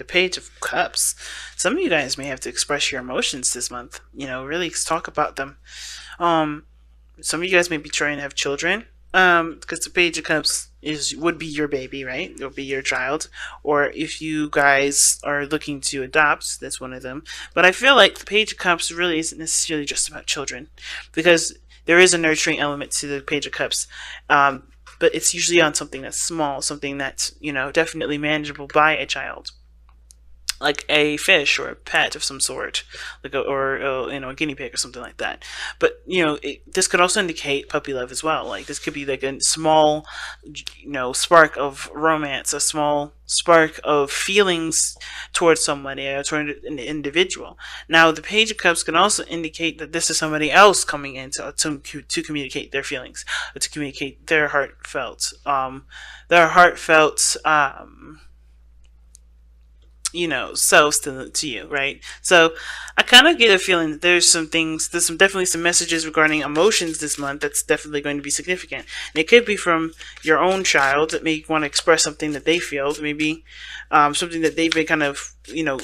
the Page of Cups. Some of you guys may have to express your emotions this month. Really talk about them. Um, some of you guys may be trying to have children. Because the Page of Cups would be your baby, right? It'll be your child. Or if you guys are looking to adopt, that's one of them. But I feel like the Page of Cups really isn't necessarily just about children, because there is a nurturing element to the Page of Cups. But it's usually on something that's small, something that's, definitely manageable by a child, like a fish or a pet of some sort, a guinea pig or something like that. But this could also indicate puppy love as well. Like this could be like a small, spark of romance, a small spark of feelings towards somebody or toward an individual. Now, the Page of Cups can also indicate that this is somebody else coming in to communicate their feelings, to communicate their heartfelt selves to you, right? So I kind of get a feeling that there's definitely some messages regarding emotions this month that's definitely going to be significant. And it could be from your own child that may want to express something that they feel, maybe something that they've been kind of,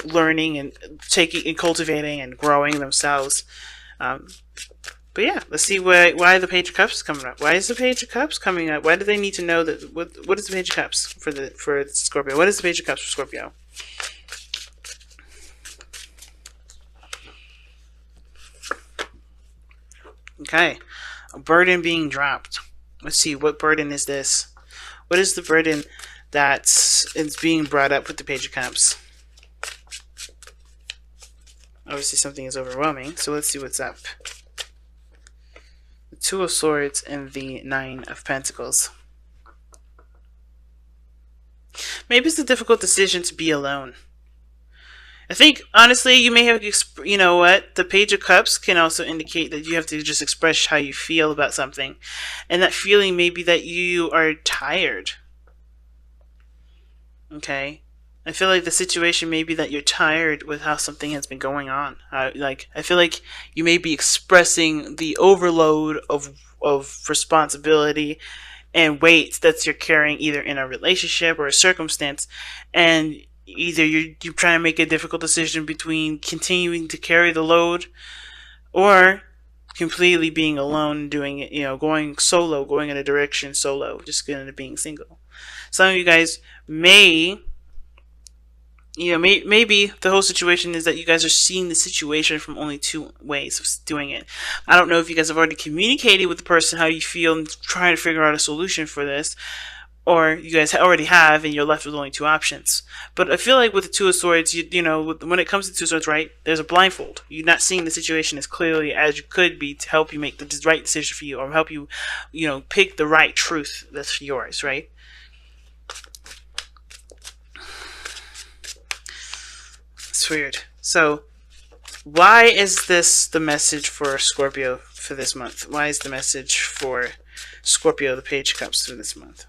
learning and taking and cultivating and growing themselves. But yeah, let's see why the Page of Cups is coming up. Why is the Page of Cups coming up? Why do they need to know that? What is the Page of Cups for Scorpio? What is the Page of Cups for Scorpio? Okay, a burden being dropped. Let's see, what burden is this? What is the burden that is being brought up with the Page of Cups? Obviously something is overwhelming, so let's see what's up. The Two of Swords and the Nine of Pentacles. Maybe it's a difficult decision to be alone. I think, honestly, you may have, the Page of Cups can also indicate that you have to just express how you feel about something. And that feeling may be that you are tired. Okay? I feel like the situation may be that you're tired with how something has been going on. I feel like you may be expressing the overload of responsibility and weight that you're carrying either in a relationship or a circumstance, and either you're trying to make a difficult decision between continuing to carry the load or completely being alone, doing it, going solo, going in a direction solo, just getting into being single. Some of you guys may, maybe the whole situation is that you guys are seeing the situation from only two ways of doing it. I don't know if you guys have already communicated with the person how you feel and trying to figure out a solution for this, or you guys already have and you're left with only two options. But I feel like with the Two of Swords, when it comes to Two of Swords, right, there's a blindfold. You're not seeing the situation as clearly as you could be to help you make the right decision for you, or help you, pick the right truth that's yours, right? It's weird. So, why is this the message for Scorpio for this month? Why is the message for Scorpio, the Page of Cups, for this month?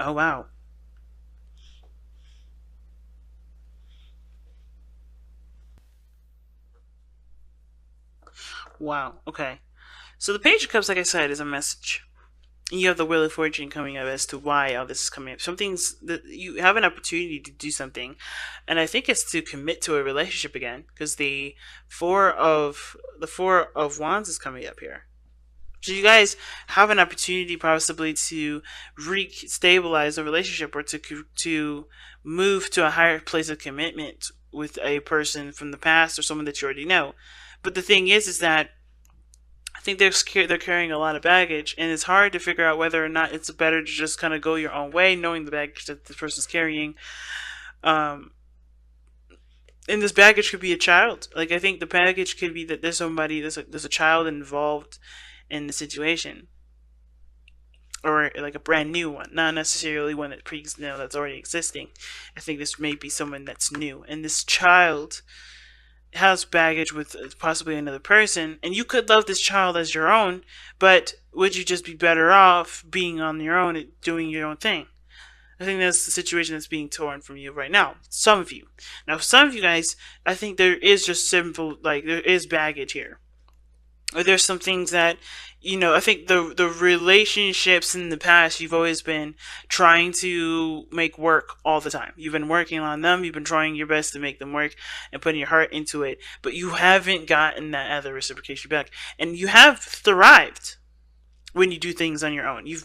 Oh, wow. Wow, okay. So the Page of Cups, like I said, is a message. And you have the Wheel of Fortune coming up as to why all this is coming up. Something's that you have an opportunity to do something, and I think it's to commit to a relationship again, because the Four of Wands is coming up here. So you guys have an opportunity possibly to re-stabilize a relationship, or to move to a higher place of commitment with a person from the past or someone that you already know. But the thing is that I think they're carrying a lot of baggage, and it's hard to figure out whether or not it's better to just kind of go your own way, knowing the baggage that this person's carrying. And this baggage could be a child. Like, I think the baggage could be that there's a child involved in the situation, or like a brand new one, not necessarily one that's already existing. I think this may be someone that's new, and this child has baggage with possibly another person, and you could love this child as your own, but would you just be better off being on your own and doing your own thing? I think that's the situation that's being torn from you right now. Some of you. Now, some of you guys, I think there is just simple, like, there is baggage here. Or there's some things that, I think the relationships in the past, you've always been trying to make work all the time. You've been working on them, you've been trying your best to make them work and putting your heart into it, but you haven't gotten that other reciprocation back. And you have thrived when you do things on your own. You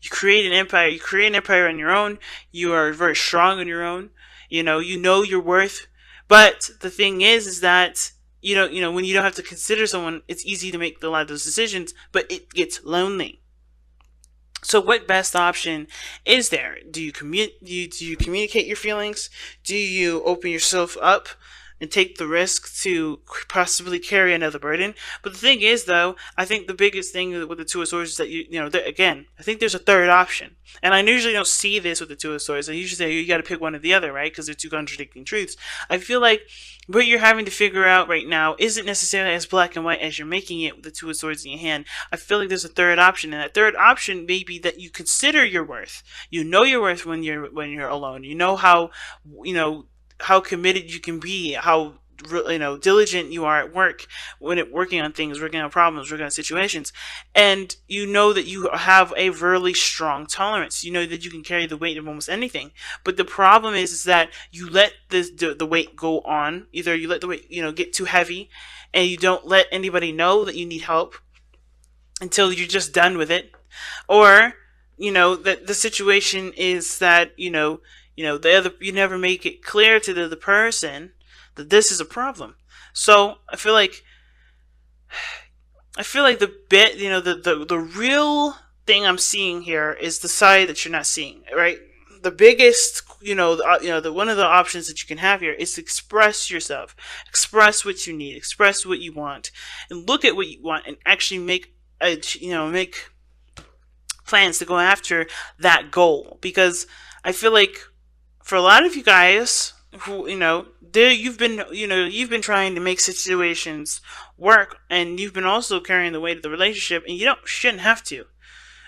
create an empire. You create an empire on your own. You are very strong on your own. You know your worth. But the thing is that when you don't have to consider someone, it's easy to make a lot of those decisions. But it gets lonely. So, what best option is there? Do you communicate your feelings? Do you open yourself up and take the risk to possibly carry another burden? But the thing is, though, I think the biggest thing with the Two of Swords is that again, I think there's a third option, and I usually don't see this with the Two of Swords. I usually say you got to pick one or the other, right? Because they're two contradicting truths. I feel like what you're having to figure out right now isn't necessarily as black and white as you're making it with the Two of Swords in your hand. I feel like there's a third option, and that third option may be that you consider your worth. You know your worth when you're alone. You know how committed you can be, how diligent you are at work when working on things, working on problems, working on situations, and you know that you have a really strong tolerance. You know that you can carry the weight of almost anything. But the problem is that you let the weight go on. Either you let the weight get too heavy, and you don't let anybody know that you need help until you're just done with it, or that the situation is that you never make it clear to the person that this is a problem. So I feel like the real thing I'm seeing here is the side that you're not seeing, right? The biggest, one of the options that you can have here is to express yourself, express what you need, express what you want, and look at what you want, and actually make plans to go after that goal. Because I feel like for a lot of you guys who you've been trying to make situations work, and you've been also carrying the weight of the relationship, and shouldn't have to,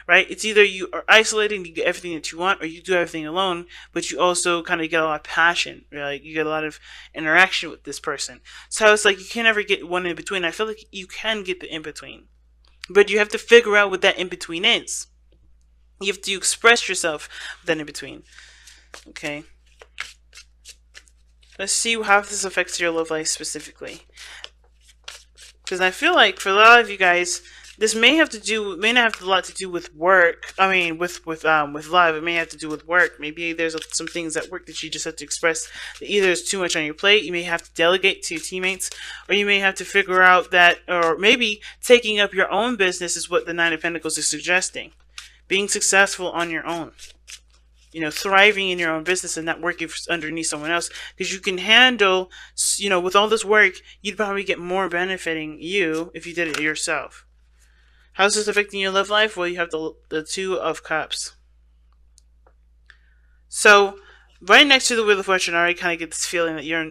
right? It's either you are isolating, you get everything that you want, or you do everything alone, but you also kind of get a lot of passion, right? You get a lot of interaction with this person. So it's like you can't ever get one in between. I feel like you can get the in between, but you have to figure out what that in between is. You have to express yourself with that in between. Okay. Let's see how this affects your love life specifically. Because I feel like for a lot of you guys, this may not have a lot to do with work. I mean, with love, it may have to do with work. Maybe there's some things at work that you just have to express that either is too much on your plate. You may have to delegate to your teammates, or you may have to figure out that, or maybe taking up your own business is what the Nine of Pentacles is suggesting. Being successful on your own. Thriving in your own business and not working underneath someone else. Because you can handle, with all this work, you'd probably get more benefiting you if you did it yourself. How's this affecting your love life? Well, you have the Two of Cups. So, right next to the Wheel of Fortune, I already kind of get this feeling that you're,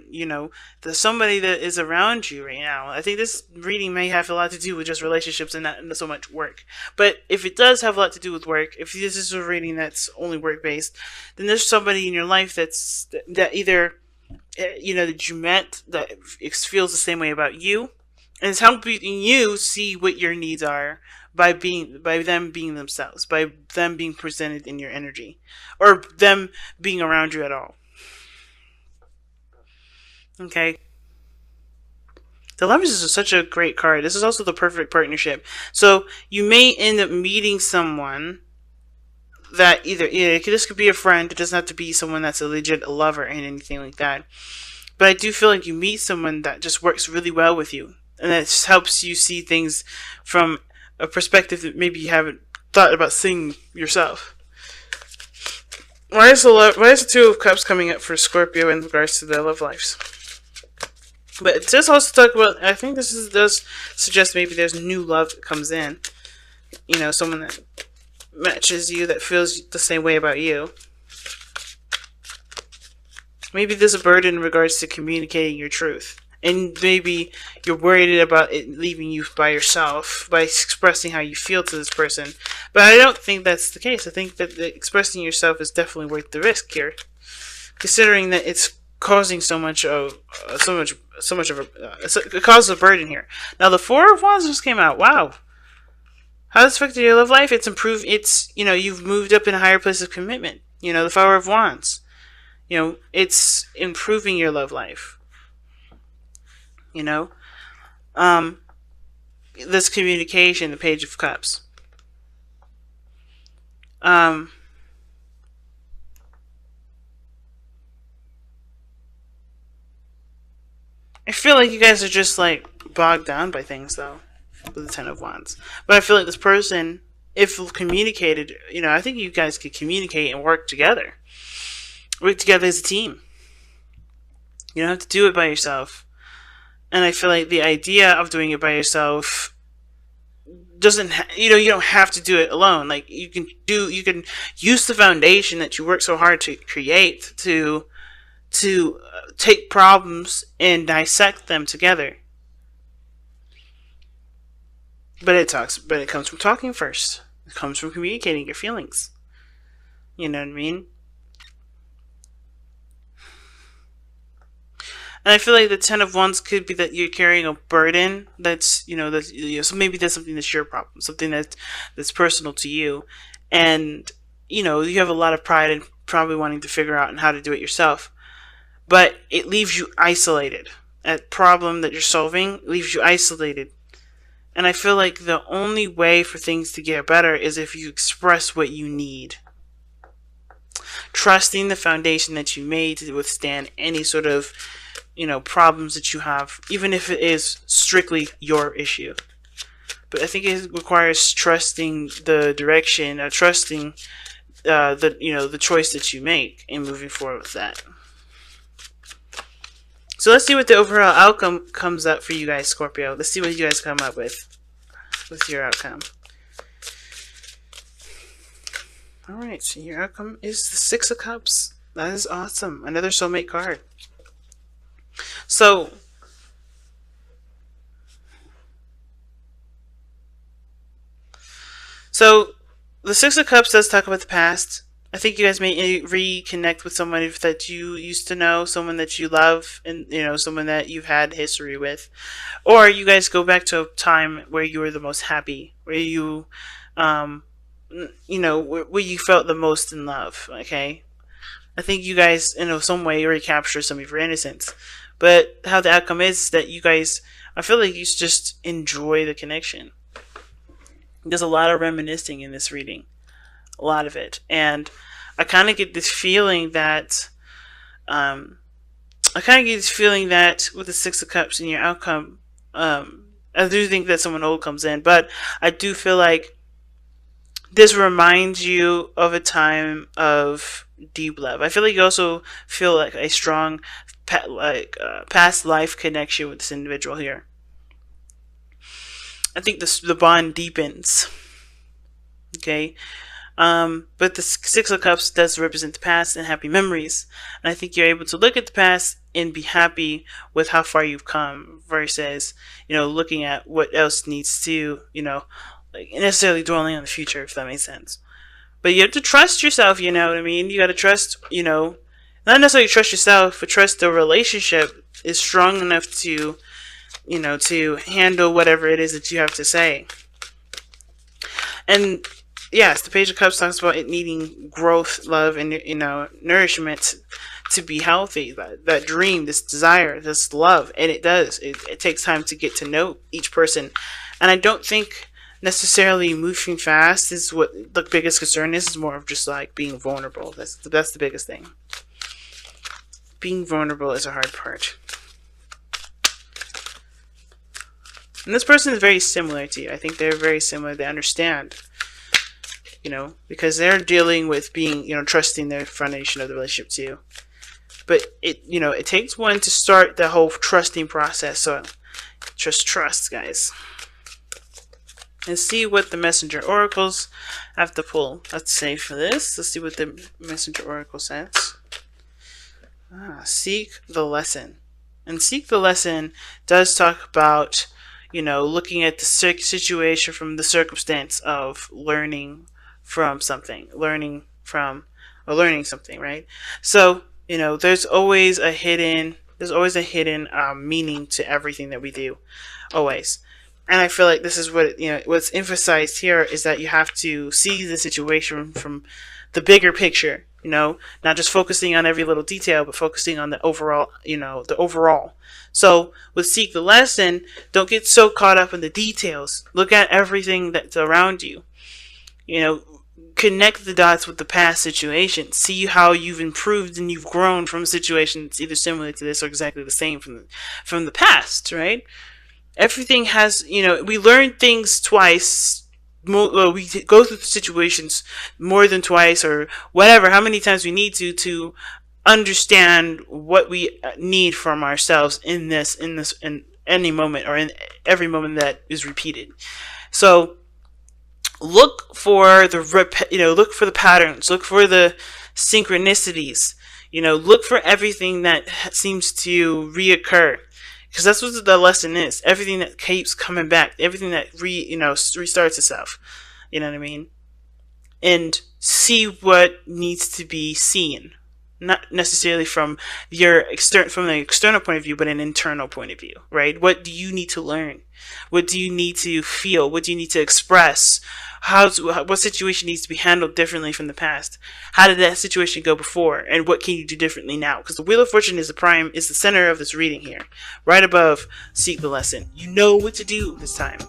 there's somebody that is around you right now. I think this reading may have a lot to do with just relationships and not so much work. But if it does have a lot to do with work, if this is a reading that's only work-based, then there's somebody in your life that either, that you met that feels the same way about you, and it's helping you see what your needs are by them being themselves, by them being presented in your energy, or them being around you at all. Okay. The Lovers is such a great card. This is also the perfect partnership. So you may end up meeting someone that this could be a friend. It doesn't have to be someone that's a legit lover and anything like that. But I do feel like you meet someone that just works really well with you, and that just helps you see things from a perspective that maybe you haven't thought about seeing yourself. Why is the Two of Cups coming up for Scorpio in regards to their love lives? But it does also talk about, I think does suggest maybe there's new love that comes in. Someone that matches you, that feels the same way about you. Maybe there's a burden in regards to communicating your truth and maybe you're worried about it leaving you by yourself by expressing how you feel to this person. But I don't think that's the case. I think that expressing yourself is definitely worth the risk here, considering that it's causing so much of it causes a burden here. Now the Four of Wands just came out. Wow, how this affected your love life? It's improved. It's, you've moved up in a higher place of commitment. The Four of Wands. It's improving your love life. This communication, the Page of Cups. I feel like you guys are just like bogged down by things though, with the Ten of Wands. But I feel like this person, if communicated, I think you guys could communicate and work together. Work together as a team. You don't have to do it by yourself. And I feel like the idea of doing it by yourself doesn't, you don't have to do it alone. Like you can use the foundation that you work so hard to create to take problems and dissect them together. But it comes from talking first. It comes from communicating your feelings. You know what I mean? And I feel like the Ten of Wands could be that you're carrying a burden that's, so maybe that's something that's your problem, something that's personal to you. And, you have a lot of pride in probably wanting to figure out how to do it yourself. But it leaves you isolated. That problem that you're solving leaves you isolated. And I feel like the only way for things to get better is if you express what you need. Trusting the foundation that you made to withstand any sort of problems that you have, even if it is strictly your issue. But I think it requires trusting the direction, trusting the choice that you make and moving forward with that. So let's see what the overall outcome comes up for you guys, Scorpio. Let's see what you guys come up with your outcome. Alright, so your outcome is the Six of Cups. That is awesome. Another soulmate card. So the Six of Cups does talk about the past. I think you guys may reconnect with someone that you used to know, someone that you love, and someone that you've had history with, or you guys go back to a time where you were the most happy, where you, where you felt the most in love. Okay, I think you guys, some way recapture some of your innocence. But how the outcome is that you guys, I feel like you just enjoy the connection. There's a lot of reminiscing in this reading. A lot of it. And I kind of get this feeling that, with the Six of Cups in your outcome, I do think that someone old comes in. But I do feel like this reminds you of a time of deep love. I feel like you also feel like a strong past life connection with this individual here. I think the bond deepens. Okay, but the Six of Cups does represent the past and happy memories, and I think you're able to look at the past and be happy with how far you've come versus looking at what else needs to like necessarily dwelling on the future, if that makes sense. But you have to trust yourself. You know what I mean? You got to trust. Not necessarily trust yourself, but trust the relationship is strong enough to, to handle whatever it is that you have to say. And yes, the Page of Cups talks about it needing growth, love, and nourishment to be healthy. That dream, this desire, this love, and it does. It takes time to get to know each person, and I don't think necessarily moving fast is what the biggest concern is. It's more of just like being vulnerable. That's the biggest thing. Being vulnerable is a hard part. And this person is very similar to you. I think they're very similar. They understand, because they're dealing with being, trusting their foundation of the relationship to you. But it takes one to start the whole trusting process. So just trust, guys. And see what the messenger oracles have to pull. Let's say for this. Let's see what the messenger oracle says. Seek the lesson. And Seek the Lesson does talk about, looking at the situation from the circumstance of learning from something, learning something, right? So, there's always a hidden meaning to everything that we do, always. And I feel like this is what's emphasized here is that you have to see the situation from the bigger picture, not just focusing on every little detail, but focusing on the overall, the overall. So with Seek the Lesson, don't get so caught up in the details. Look at everything that's around you. Connect the dots with the past situation. See how you've improved and you've grown from a situation that's either similar to this or exactly the same from the past, right? Everything has, we learn things twice. We go through situations more than twice or whatever, how many times we need to understand what we need from ourselves in any moment or in every moment that is repeated. So look for look for the patterns, look for the synchronicities, look for everything that seems to reoccur, because that's what the lesson is. Everything that keeps coming back, everything that restarts itself. You know what I mean? And see what needs to be seen, not necessarily from the external point of view, but an internal point of view, right? What do you need to learn? What do you need to feel? What do you need to express? What situation needs to be handled differently from the past? How did that situation go before? And what can you do differently now? Because the Wheel of Fortune is the center of this reading here, right above Seek the Lesson. You know what to do this time.